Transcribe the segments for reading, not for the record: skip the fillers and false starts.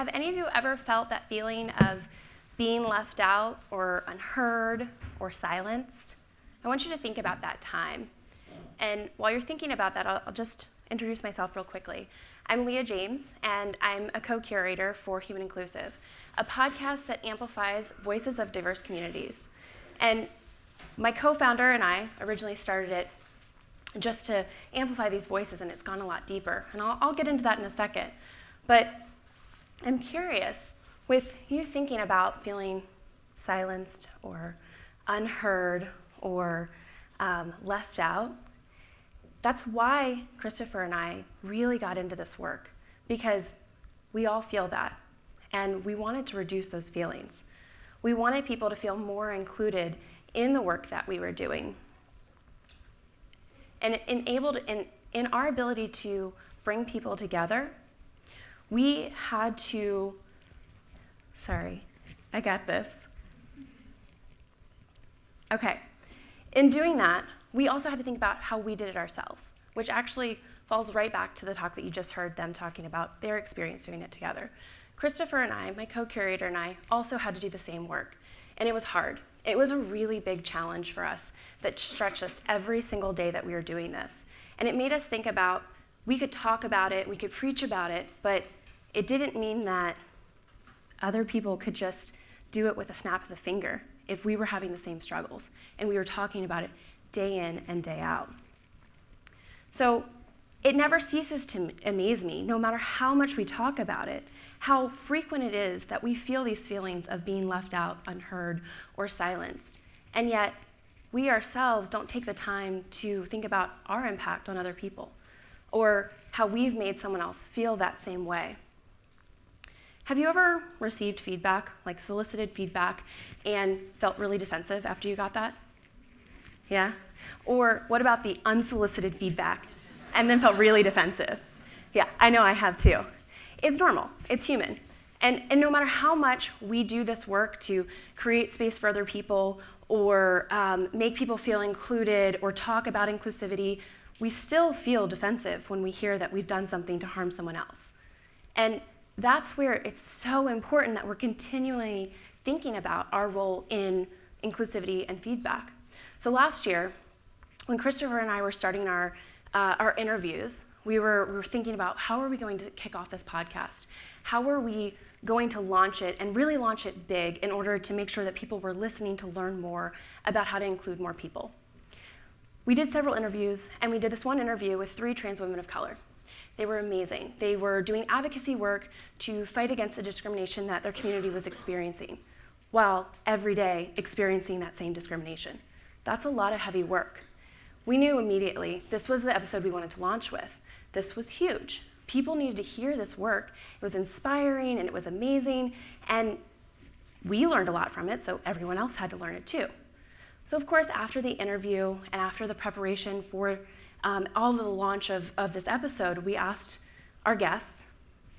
have any of you ever felt that feeling of being left out or unheard or silenced? I want you to think about that time. And while you're thinking about that, I'll just introduce myself real quickly. I'm Leah James, and I'm a co-curator for Human Inclusive, a podcast that amplifies voices of diverse communities. And my co-founder and I originally started it just to amplify these voices, and it's gone a lot deeper. And I'll get into that in a second. But I'm curious, with you thinking about feeling silenced or unheard or left out, that's why Christopher and I really got into this work, because we all feel that, and we wanted to reduce those feelings. We wanted people to feel more included in the work that we were doing. And in our ability to bring people together, we had to, sorry, I got this. Okay, in doing that, we also had to think about how we did it ourselves, which actually falls right back to the talk that you just heard them talking about their experience doing it together. Christopher and I, my co-curator and I, also had to do the same work, and it was hard. It was a really big challenge for us that stretched us every single day that we were doing this. And it made us think about, we could talk about it, we could preach about it, but it didn't mean that other people could just do it with a snap of the finger if we were having the same struggles and we were talking about it day in and day out. So it never ceases to amaze me, no matter how much we talk about it, how frequent it is that we feel these feelings of being left out, unheard, or silenced. And yet, we ourselves don't take the time to think about our impact on other people or how we've made someone else feel that same way. Have you ever received feedback, like solicited feedback, and felt really defensive after you got that? Yeah? Or what about the unsolicited feedback and then felt really defensive? Yeah, I know I have too. It's normal, it's human. And no matter how much we do this work to create space for other people or make people feel included or talk about inclusivity, we still feel defensive when we hear that we've done something to harm someone else. And that's where it's so important that we're continually thinking about our role in inclusivity and feedback. So last year, when Christopher and I were starting our interviews, we were thinking about how are we going to kick off this podcast? How are we going to launch it and really launch it big in order to make sure that people were listening to learn more about how to include more people? We did several interviews, and we did this one interview with 3 trans women of color. They were amazing. They were doing advocacy work to fight against the discrimination that their community was experiencing, while every day experiencing that same discrimination. That's a lot of heavy work. We knew immediately this was the episode we wanted to launch with. This was huge. People needed to hear this work. It was inspiring and it was amazing, and we learned a lot from it, so everyone else had to learn it too. So of course, after the interview and after the preparation for all of the launch of this episode, we asked our guests,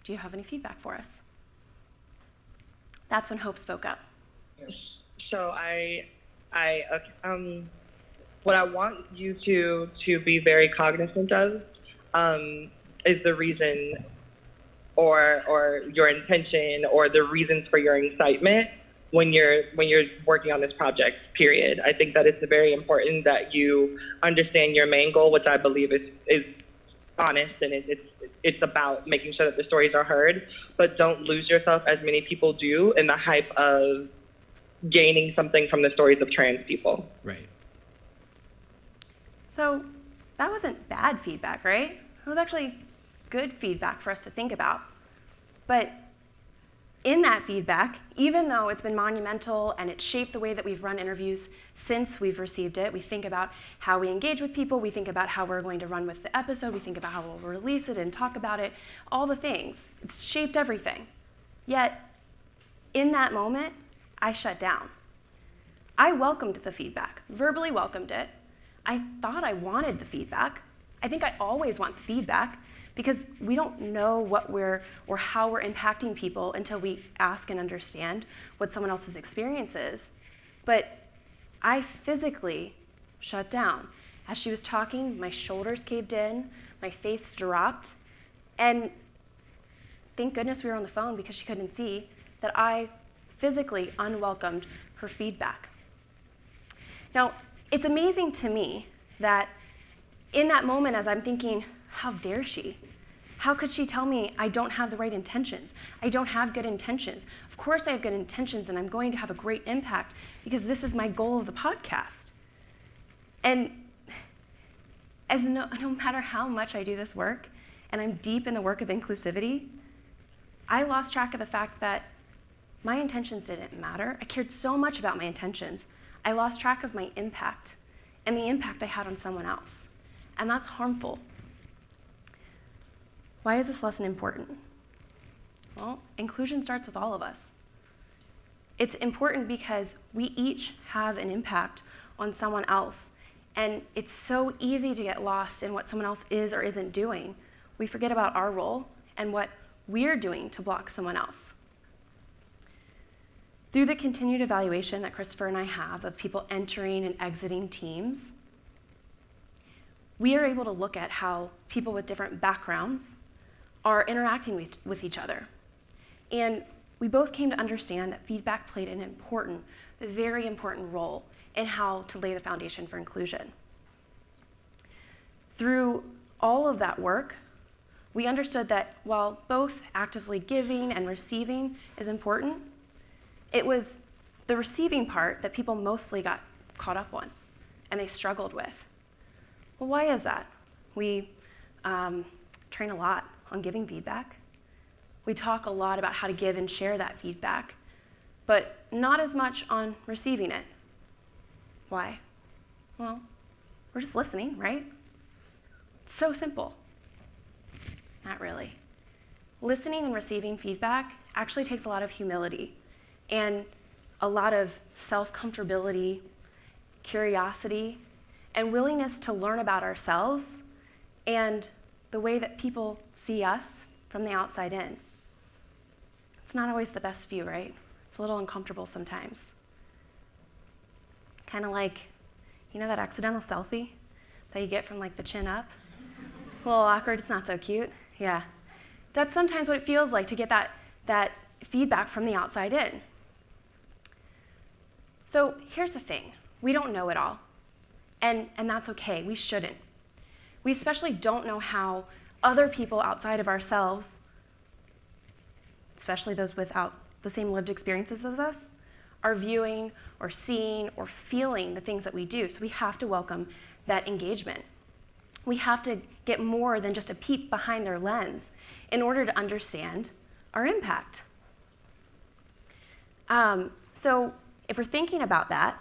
do you have any feedback for us? That's when Hope spoke up. So what I want you to be very cognizant of is the reason or your intention or the reasons for your excitement when you're working on this project, period. I think that it's very important that you understand your main goal, which I believe is honest, and it's about making sure that the stories are heard, but don't lose yourself, as many people do, in the hype of gaining something from the stories of trans people. Right. So that wasn't bad feedback, right? It was actually good feedback for us to think about. But in that feedback, even though it's been monumental and it's shaped the way that we've run interviews since we've received it, we think about how we engage with people, we think about how we're going to run with the episode, we think about how we'll release it and talk about it, all the things. It's shaped everything. Yet, in that moment, I shut down. I welcomed the feedback, verbally welcomed it. I thought I wanted the feedback. I think I always want the feedback, because we don't know what or how we're impacting people until we ask and understand what someone else's experience is. But I physically shut down. As she was talking, my shoulders caved in, my face dropped, and thank goodness we were on the phone because she couldn't see, that I physically unwelcomed her feedback. Now, it's amazing to me that in that moment, as I'm thinking, how dare she? How could she tell me I don't have the right intentions? I don't have good intentions. Of course I have good intentions, and I'm going to have a great impact because this is my goal of the podcast. And as no matter how much I do this work, and I'm deep in the work of inclusivity, I lost track of the fact that my intentions didn't matter. I cared so much about my intentions, I lost track of my impact and the impact I had on someone else. And that's harmful. Why is this lesson important? Well, inclusion starts with all of us. It's important because we each have an impact on someone else, and it's so easy to get lost in what someone else is or isn't doing. We forget about our role and what we're doing to block someone else. Through the continued evaluation that Christopher and I have of people entering and exiting teams, we are able to look at how people with different backgrounds are interacting with each other. And we both came to understand that feedback played an important, very important role in how to lay the foundation for inclusion. Through all of that work, we understood that while both actively giving and receiving is important, it was the receiving part that people mostly got caught up on and they struggled with. Well, why is that? We train a lot on giving feedback. We talk a lot about how to give and share that feedback, but not as much on receiving it. Why? Well, we're just listening, right? It's so simple. Not really. Listening and receiving feedback actually takes a lot of humility and a lot of self-comfortability, curiosity, and willingness to learn about ourselves and the way that people see us from the outside in. It's not always the best view, right? It's a little uncomfortable sometimes. Kind of like, you know that accidental selfie that you get from like the chin up? A little awkward, it's not so cute. Yeah. That's sometimes what it feels like to get that feedback from the outside in. So here's the thing, we don't know it all, and that's okay, we shouldn't. We especially don't know how other people outside of ourselves, especially those without the same lived experiences as us, are viewing or seeing or feeling the things that we do. So we have to welcome that engagement. We have to get more than just a peek behind their lens in order to understand our impact. So if we're thinking about that,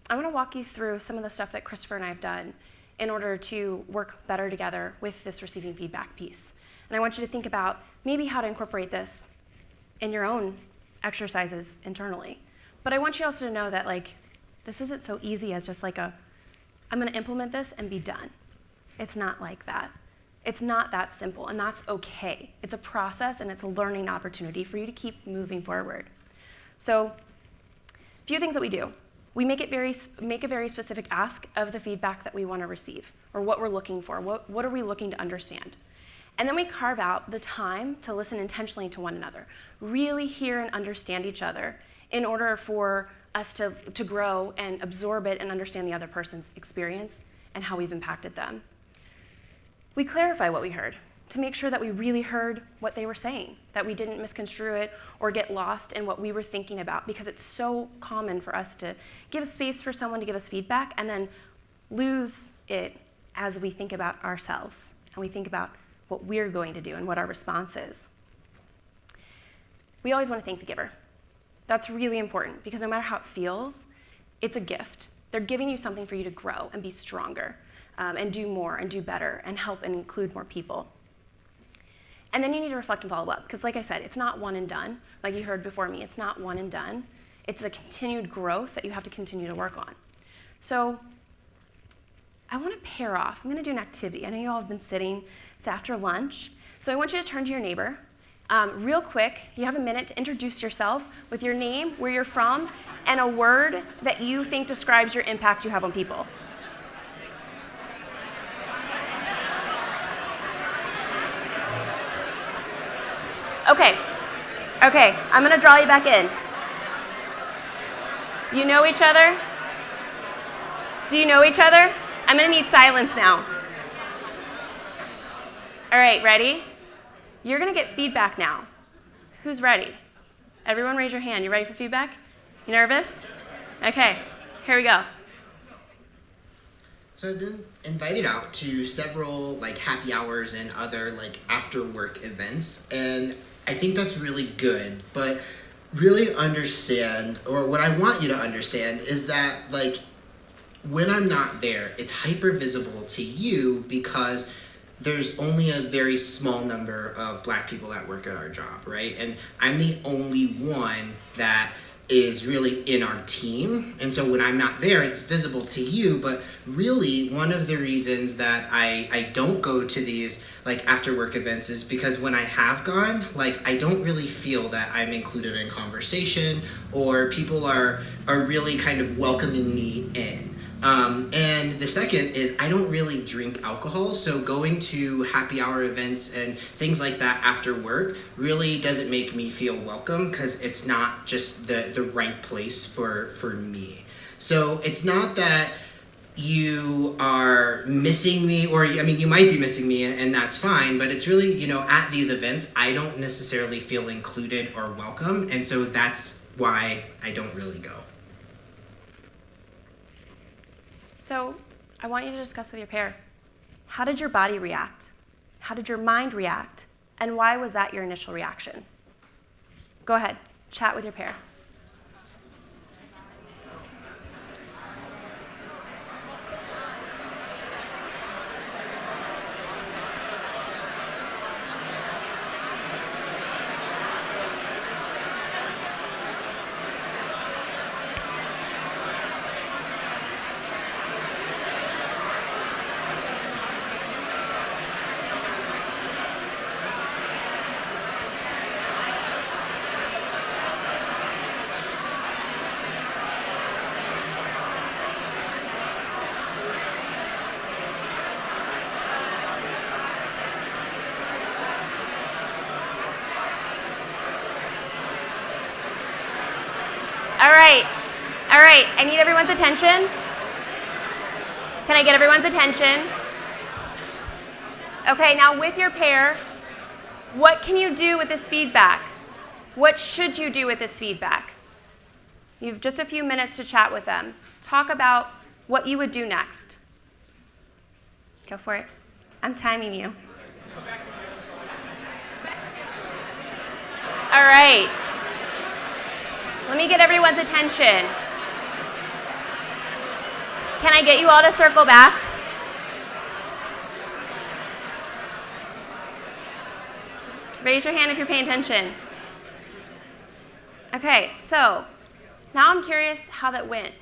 I want to walk you through some of the stuff that Christopher and I have done in order to work better together with this receiving feedback piece. And I want you to think about maybe how to incorporate this in your own exercises internally. But I want you also to know that this isn't so easy as just I'm going to implement this and be done. It's not like that. It's not that simple, and that's okay. It's a process, and it's a learning opportunity for you to keep moving forward. So, a few things that we do. We make a very specific ask of the feedback that we want to receive, or what we're looking for. What are we looking to understand? And then we carve out the time to listen intentionally to one another, really hear and understand each other in order for us to grow and absorb it and understand the other person's experience and how we've impacted them. We clarify what we heard to make sure that we really heard what they were saying, that we didn't misconstrue it or get lost in what we were thinking about, because it's so common for us to give space for someone to give us feedback and then lose it as we think about ourselves and we think about what we're going to do and what our response is. We always want to thank the giver. That's really important, because no matter how it feels, it's a gift. They're giving you something for you to grow and be stronger and do more and do better and help and include more people. And then you need to reflect and follow up, because like I said, it's not one and done. Like you heard before me, it's not one and done. It's a continued growth that you have to continue to work on. So I want to pair off. I'm going to do an activity. I know you all have been sitting. It's after lunch. So I want you to turn to your neighbor. Real quick, you have a minute to introduce yourself with your name, where you're from, and a word that you think describes your impact you have on people. Okay, I'm going to draw you back in. You know each other? Do you know each other? I'm going to need silence now. All right, ready? You're going to get feedback now. Who's ready? Everyone raise your hand. You ready for feedback? You nervous? Okay, here we go. So I've been invited out to several happy hours and other after work events, and I think that's really good, but really understand, or what I want you to understand is that when I'm not there, it's hyper visible to you because there's only a very small number of Black people that work at our job, right? And I'm the only one that is really in our team. And so when I'm not there, it's visible to you. But really, one of the reasons that I don't go to these after work events is because when I have gone, I don't really feel that I'm included in conversation, or people are really kind of welcoming me in. And the second is I don't really drink alcohol, so going to happy hour events and things like that after work really doesn't make me feel welcome because it's not just the right place for me. So it's not that you are missing me, or you might be missing me, and that's fine, but it's really, at these events, I don't necessarily feel included or welcome, and so that's why I don't really go. So I want you to discuss with your pair. How did your body react? How did your mind react? And why was that your initial reaction? Go ahead, chat with your pair. All right, I need everyone's attention. Can I get everyone's attention? Okay, now with your pair, what can you do with this feedback? What should you do with this feedback? You have just a few minutes to chat with them. Talk about what you would do next. Go for it. I'm timing you. All right. Let me get everyone's attention. Can I get you all to circle back? Raise your hand if you're paying attention. Okay, so now I'm curious how that went.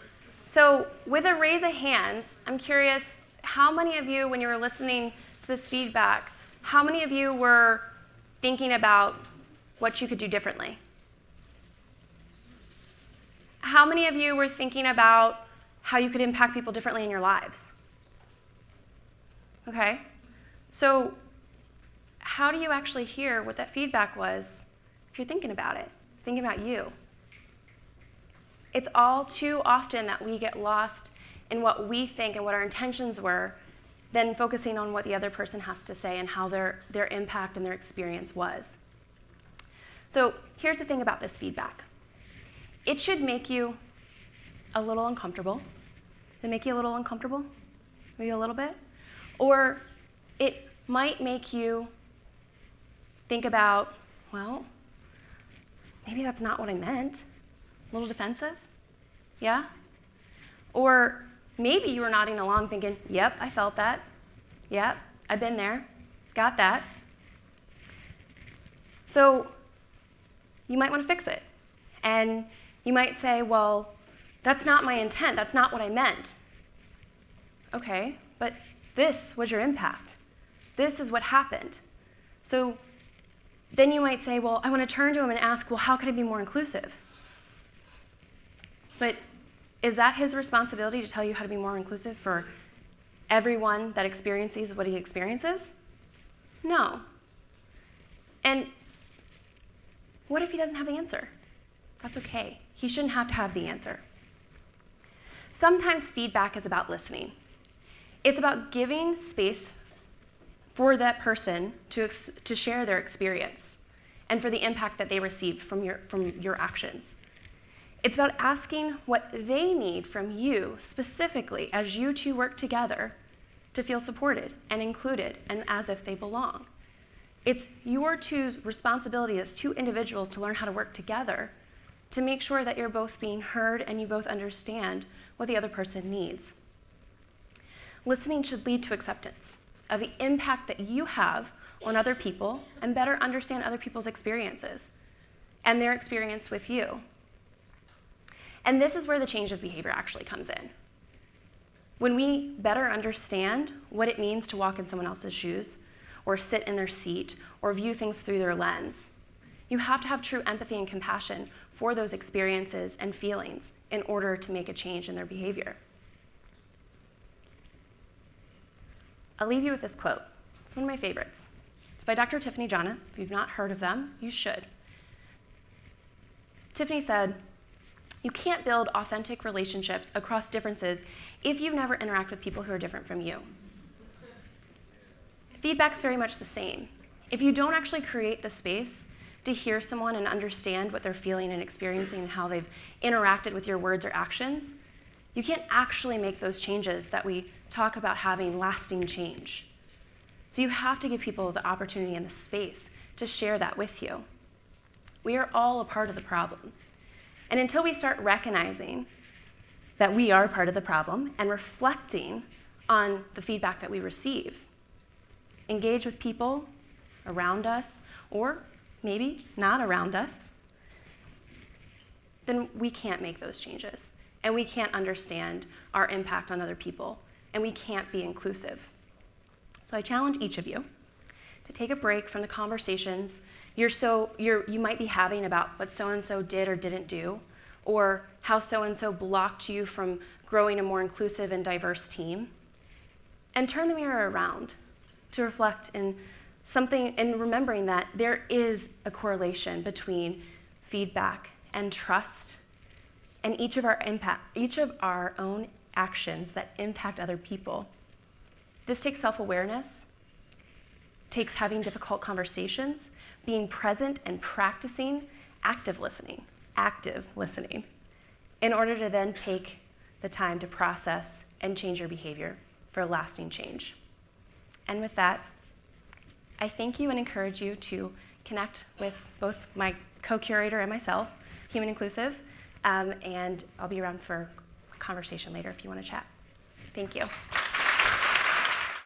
So with a raise of hands, I'm curious how many of you, when you were listening to this feedback, how many of you were thinking about what you could do differently? How many of you were thinking about how you could impact people differently in your lives? Okay, so how do you actually hear what that feedback was if you're thinking about it, thinking about you? It's all too often that we get lost in what we think and what our intentions were, than focusing on what the other person has to say and how their impact and their experience was. So here's the thing about this feedback. It should make you a little uncomfortable. Does it make you a little uncomfortable? Maybe a little bit? Or it might make you think about, well, maybe that's not what I meant. A little defensive? Yeah? Or maybe you were nodding along thinking, yep, I felt that. Yep, I've been there. Got that. So you might want to fix it. And you might say, well, that's not my intent. That's not what I meant. Okay, but this was your impact. This is what happened. So then you might say, well, I want to turn to him and ask, well, how could I be more inclusive? But is that his responsibility to tell you how to be more inclusive for everyone that experiences what he experiences? No. And What if he doesn't have the answer? That's okay. He shouldn't have to have the answer. Sometimes feedback is about listening. It's about giving space for that person to share their experience and for the impact that they received from your actions. It's about asking what they need from you specifically as you two work together to feel supported and included and as if they belong. It's your two's responsibility as two individuals to learn how to work together to make sure that you're both being heard and you both understand what the other person needs. Listening should lead to acceptance of the impact that you have on other people and better understand other people's experiences and their experience with you. And this is where the change of behavior actually comes in. When we better understand what it means to walk in someone else's shoes or sit in their seat or view things through their lens, you have to have true empathy and compassion for those experiences and feelings in order to make a change in their behavior. I'll leave you with this quote. It's one of my favorites. It's by Dr. Tiffany Jana. If you've not heard of them, you should. Tiffany said, "You can't build authentic relationships across differences if you've never interacted with people who are different from you." Feedback's very much the same. If you don't actually create the space to hear someone and understand what they're feeling and experiencing and how they've interacted with your words or actions, you can't actually make those changes that we talk about having lasting change. So you have to give people the opportunity and the space to share that with you. We are all a part of the problem. And until we start recognizing that we are part of the problem and reflecting on the feedback that we receive, engage with people around us, or maybe not around us, then we can't make those changes. And we can't understand our impact on other people. And we can't be inclusive. So I challenge each of you to take a break from the conversations you might be having about what so-and-so did or didn't do, or how so-and-so blocked you from growing a more inclusive and diverse team, and turn the mirror around to reflect in something and remembering that there is a correlation between feedback and trust and each of our own actions that impact other people. This takes self-awareness, takes having difficult conversations, being present and practicing active listening, in order to then take the time to process and change your behavior for a lasting change. And with that, I thank you and encourage you to connect with both my co-curator and myself, Human Inclusive, and I'll be around for a conversation later if you want to chat. Thank you.